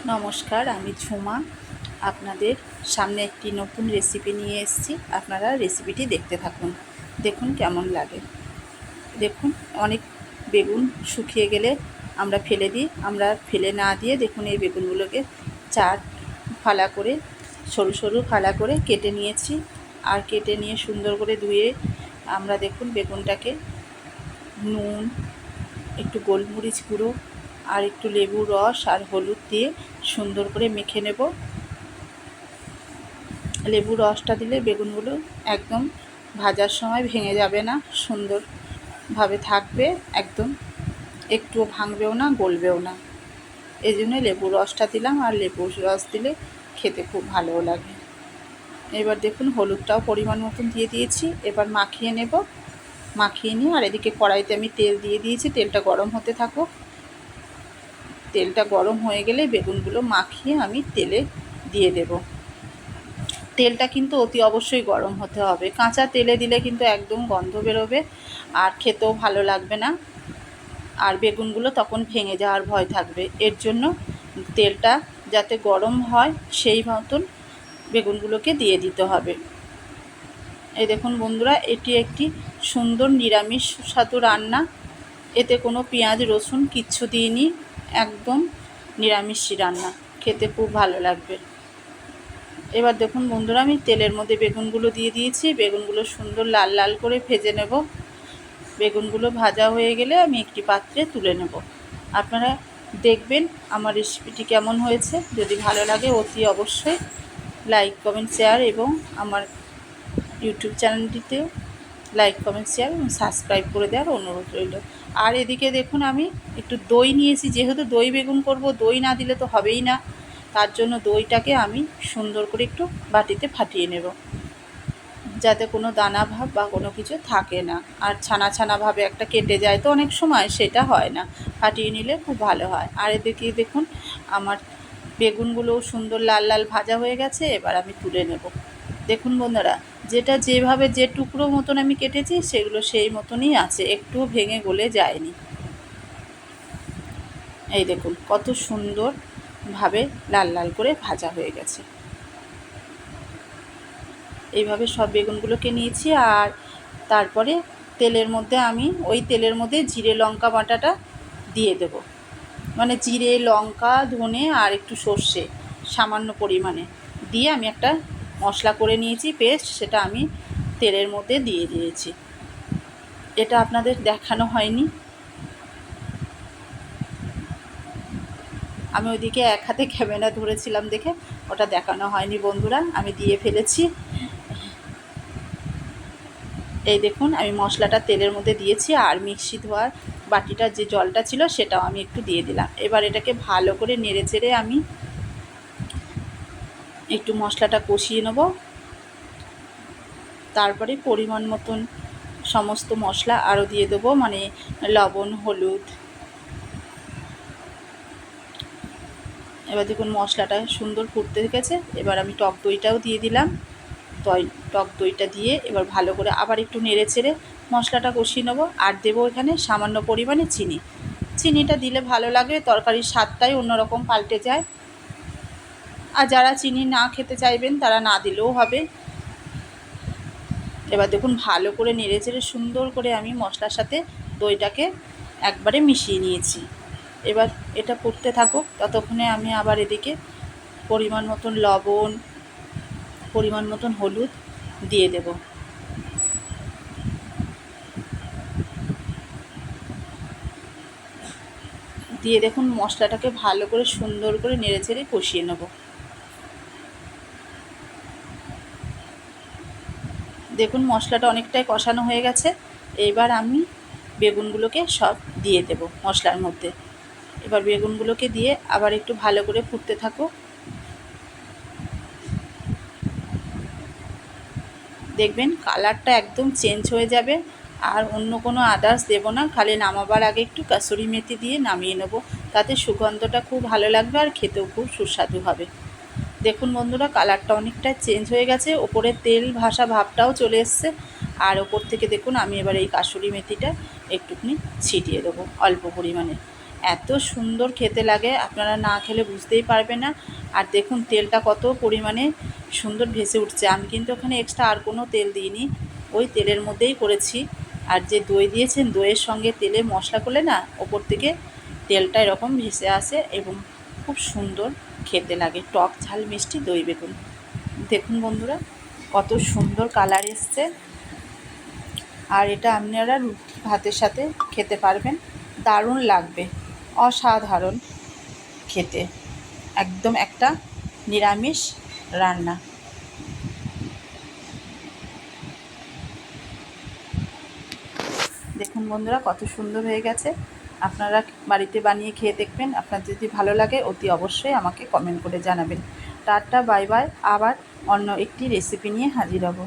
নমস্কার, আমি ঝুমা। আপনাদের সামনে একটি নতুন রেসিপি নিয়ে এসেছি। আপনারা রেসিপিটি দেখতে থাকুন, দেখুন কেমন লাগে। দেখুন, অনেক বেগুন শুকিয়ে গেলে আমরা ফেলে দিই, আমরা ফেলে না দিয়ে দেখুন এই বেগুনগুলোকে চার ফালা করে, সরু সরু ফালা করে কেটে নিয়েছি। আর কেটে নিয়ে সুন্দর করে ধুয়ে আমরা দেখুন বেগুনটাকে নুন, একটু গোলমরিচ গুঁড়ো আর একটু লেবুর রস আর হলুদ দিয়ে সুন্দর করে মেখে নেব। লেবুর রসটা দিলে বেগুনগুলো একদম ভাজার সময় ভেঙে যাবে না, সুন্দরভাবে থাকবে, একদম একটুও ভাঙবেও না, গলবেও না। এই জন্য লেবুর রসটা দিলাম, আর লেবুর রস দিলে খেতে খুব ভালোও লাগে। এবার দেখুন হলুদটাও পরিমাণ মতন দিয়ে দিয়েছি। এবার মাখিয়ে নেব। মাখিয়ে নিয়ে আর এদিকে কড়াইতে আমি তেল দিয়ে দিয়েছি, তেলটা গরম হতে থাকুক। তেলটা গরম হয়ে গেলে বেগুনগুলো মাখিয়ে আমি তেলে দিয়ে দেব। তেলটা কিন্তু অতি অবশ্যই গরম হতে হবে। কাঁচা তেলে দিলে কিন্তু একদম গন্ধ বেরোবে আর খেতেও ভালো লাগবে না, আর বেগুনগুলো তখন ভেঙে যাওয়ার ভয় থাকবে। এর জন্য তেলটা যাতে গরম হয় সেই মতন বেগুনগুলোকে দিয়ে দিতে হবে। এই দেখুন বন্ধুরা, এটি একটি সুন্দর নিরামিষ সুস্বাদু রান্না। এতে কোনো পেঁয়াজ রসুন কিচ্ছু দিইনি, একদম নিরামিষই রান্না, খেতে খুব ভালো লাগবে। এবার দেখুন বন্ধুরা, আমি তেলের মধ্যে বেগুনগুলো দিয়ে দিয়েছি। বেগুনগুলো সুন্দর লাল লাল করে ভেজে নেব। বেগুনগুলো ভাজা হয়ে গেলে আমি একটি পাত্রে তুলে নেব। আপনারা দেখবেন আমার রেসিপিটি কেমন হয়েছে। যদি ভালো লাগে অতি অবশ্যই লাইক কমেন্ট শেয়ার, এবং আমার ইউটিউব চ্যানেলটিতেও লাইক কমেন্ট শেয়ার এবং সাবস্ক্রাইব করে দেওয়ার অনুরোধ রইল। আর এদিকে দেখুন আমি একটু দই নিয়েছি, যেহেতু দই বেগুন করব, দই না দিলে তো হবেই না। তার জন্য দইটাকে আমি সুন্দর করে একটু বাটিতে ফাটিয়ে নেব, যাতে কোনো দানা ভাব বা কোনো কিছু থাকে না। আর ছানা ছানাভাবে একটা কেটে যায় তো অনেক সময়, সেটা হয় না। ফাটিয়ে নিলে খুব ভালো হয়। আর এদিকে দেখুন আমার বেগুনগুলোও সুন্দর লাল লাল ভাজা হয়ে গেছে। এবার আমি তুলে নেব। দেখুন বন্ধুরা, যেটা যেভাবে যে টুকরো মতন আমি কেটেছি সেগুলো সেই মতনই আছে, একটুও ভেঙে গলে যায়নি। এই দেখুন কত সুন্দরভাবে লাল লাল করে ভাজা হয়ে গেছে। এইভাবে সব বেগুনগুলোকে নিয়েছি। আর তারপরে তেলের মধ্যে আমি ওই তেলের মধ্যে জিরে লঙ্কা বাটাটা দিয়ে দেব। মানে জিরে লঙ্কা ধনে আর একটু সর্ষে সামান্য পরিমাণে দিয়ে আমি একটা মশলা করে নিয়েছি পেস্ট, সেটা আমি তেলের মধ্যে দিয়ে দিয়েছি। এটা আপনাদের দেখানো হয়নি। আমি ওইদিকে এক হাতে ক্যামেরা ধরেছিলাম দেখে ওটা দেখানো হয়নি বন্ধুরা, আমি দিয়ে ফেলেছি। এই দেখুন আমি মশলাটা তেলের মধ্যে দিয়েছি, আর মিক্সি ধোয়ার বাটিটার যে জলটা ছিল সেটাও আমি একটু দিয়ে দিলাম। এবার এটাকে ভালো করে নেড়ে চেড়ে আমি একটু মশলাটা কষিয়ে নেব। তারপরে পরিমাণ মতন সমস্ত মশলা আরও দিয়ে দেবো, মানে লবণ, হলুদ। এবার দেখুন মশলাটা সুন্দর ফুটতে গেছে। এবার আমি টক দইটাও দিয়ে দিলাম। টক দইটা দিয়ে এবার ভালো করে আবার একটু নেড়ে চেড়ে মশলাটা কষিয়ে নেবো। আর দেবো এখানে সামান্য পরিমাণে চিনি। চিনিটা দিলে ভালো লাগে, তরকারির স্বাদটাই অন্যরকম পাল্টে যায়। আর যারা চিনি না খেতে চাইবেন তারা না দিলেও হবে। এবার দেখুন ভালো করে নেড়ে চেড়ে সুন্দর করে আমি মশলার সাথে দইটাকে একবারে মিশিয়ে নিয়েছি। এবার এটা ফুটতে থাকুক, ততক্ষণে আমি আবার এদিকে পরিমাণ মতন লবণ, পরিমাণ মতন হলুদ দিয়ে দেব। দিয়ে দেখুন মশলাটাকে ভালো করে সুন্দর করে নেড়ে চেড়ে কষিয়ে নেব। দেখুন মশলাটা অনেকটাই কষানো হয়ে গেছে। এবার আমি বেগুনগুলোকে সব দিয়ে দেব মশলার মধ্যে। এবার বেগুনগুলোকে দিয়ে আবার একটু ভালো করে ফুটতে থাকুক। দেখবেন কালারটা একদম চেঞ্জ হয়ে যাবে। আর অন্য কোনো আদার্স দেবো না, খালি নামাবার আগে একটু কাসুরি মেথি দিয়ে নামিয়ে নেব। তাতে সুগন্ধটা খুব ভালো লাগবে আর খেতেও খুব সুস্বাদু হবে। দেখুন বন্ধুরা কালারটা অনেকটা চেঞ্জ হয়ে গেছে, ওপরে তেল ভাসা ভাবটাও চলে এসছে। আর ওপর থেকে দেখুন আমি এবার এই কাসুরি মেথিটা একটুখানি ছিটিয়ে দেবো অল্প পরিমাণে। এত সুন্দর খেতে লাগে, আপনারা না খেলে বুঝতেই পারবেন না। আর দেখুন তেলটা কত পরিমাণে সুন্দর ভেসে উঠছে। আমি কিন্তু ওখানে এক্সট্রা আর কোনো তেল দিইনি, ওই তেলের মধ্যেই করেছি। আর যে দই দিয়েছেন, দইয়ের সঙ্গে তেলে মশলা করলে না ওপর থেকে তেলটা এরকম ভেসে আসে এবং খুব সুন্দর খেতে লাগে। টক ঝাল মিষ্টি দই বেগুন। দেখুন বন্ধুরা কত সুন্দর কালার এসছে। আর এটা আপনারা রুটি ভাতের সাথে খেতে পারবেন, দারুণ লাগবে, অসাধারণ খেতে, একদম একটা নিরামিষ রান্না। দেখুন বন্ধুরা কত সুন্দর হয়ে গেছে। আপনারা বাড়িতে বানিয়ে খেয়ে দেখবেন, আপনার যদি ভালো লাগে অতি অবশ্যই আমাকে কমেন্ট করে জানাবেন। Tata, bye bye. আবার অন্য একটি রেসিপি নিয়ে হাজির হব।